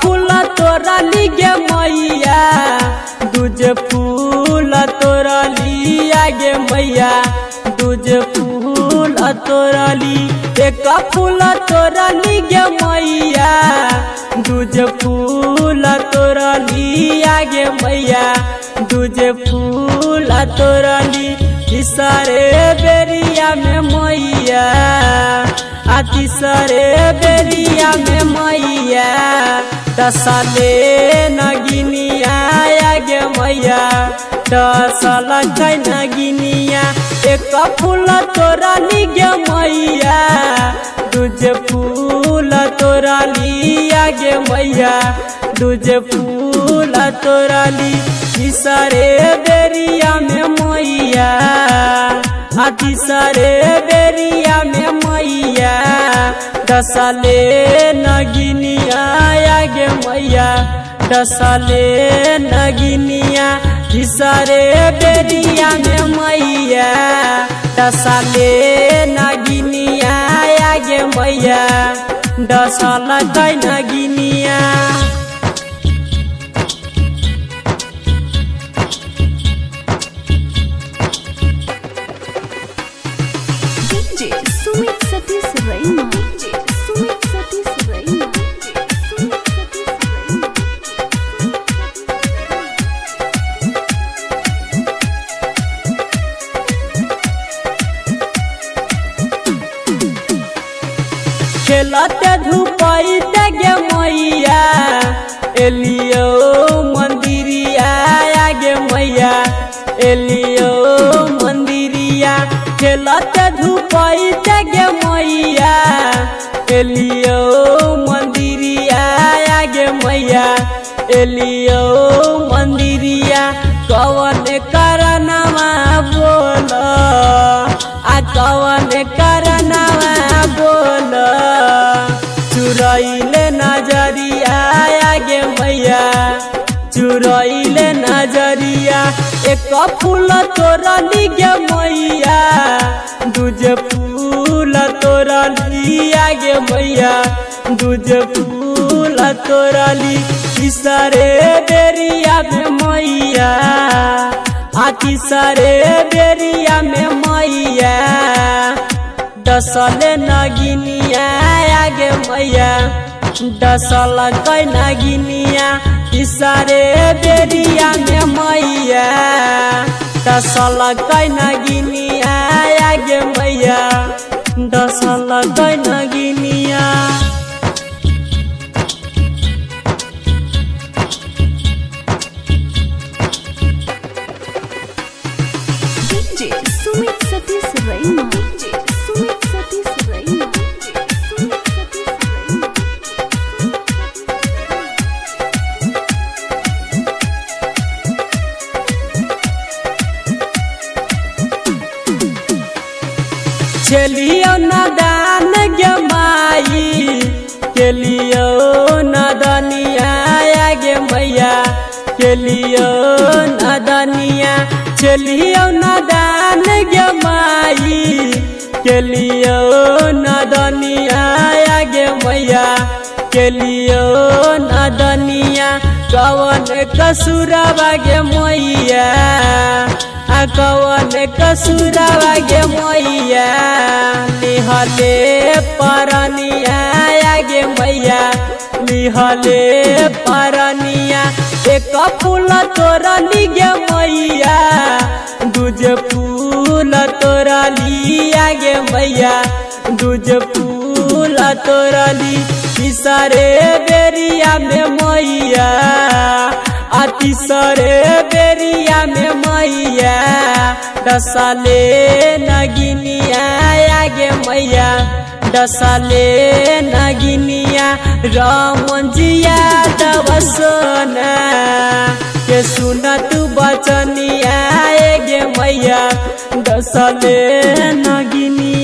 फूल तोरा गे मैया दूजे फूल तोरा गे मैया दूजे फूल तोरा एक फूल तोरा गे मैया दूजे फूल तोरा गे मैया दूजे फूल तोरा तीसरे बेरिया में मैया तीसरे बेरिया में मैया दसले नगिनिया गे मैया दसल नगिनिया एक फूल तोरा गे मैया दूजे फूल तोरा गे मैया दूजे फूल तोरा तीसरे बेरिया में मैया तीसरे बेरिया में मैया दसले नगिनिया गे मैया दसले नगिनिया तीसरे बेरिया में मैया दसले नगिनिया गे मैया दसल नगिनिया सुमित सतीश रैना सुमित सतीश रैना खेलते धूपते गे मैया एलियो मंदिरिया गे मैया एलियो मंदिरिया खेलते धूपते गे मैया एलियो मंदिरिया गे मैया एलियो मंदिरिया कवन करनवा बोल कवन करनवा बोल चुरैले नजरिया गे मैया चुरैले नजरिया एक फूल तोरा गे मैया दूजे फूल तोरा गे मैया दूजे फूल तोरा तीसरे बेरिया में मैया तीसरे बेरिया में मैया दसले नगिनिया गे मैया दसल नगिनिया तीसरे बेरिया में मैया दसल नगिनिया गे मैया दसल नगिनिया सुमित सतीश रैना सुमित सतीश रैना चलियो नदान गे माई चलियो नदनिया गे मैया चलियो नदनिया चलियो नदान गे माई चलियो नदनिया गे मैया चलियो नदनिया कवन कसुरवा गे मैया कवन कसुरवा गे मैया लिहले परनिया गे मैया लिहले परनिया एक फूल तोरा गे मैया दूजे फूल तोरा गे मैया दूजे फूल तोरा तीसरे बेरिया में मैया तीसरे बेरिया में मैया दसले नगिनिया गे मैया दसले नगिनिया रामन जिया दवसना के सुन तू बचनिया गे मैया दसले नगिनिया।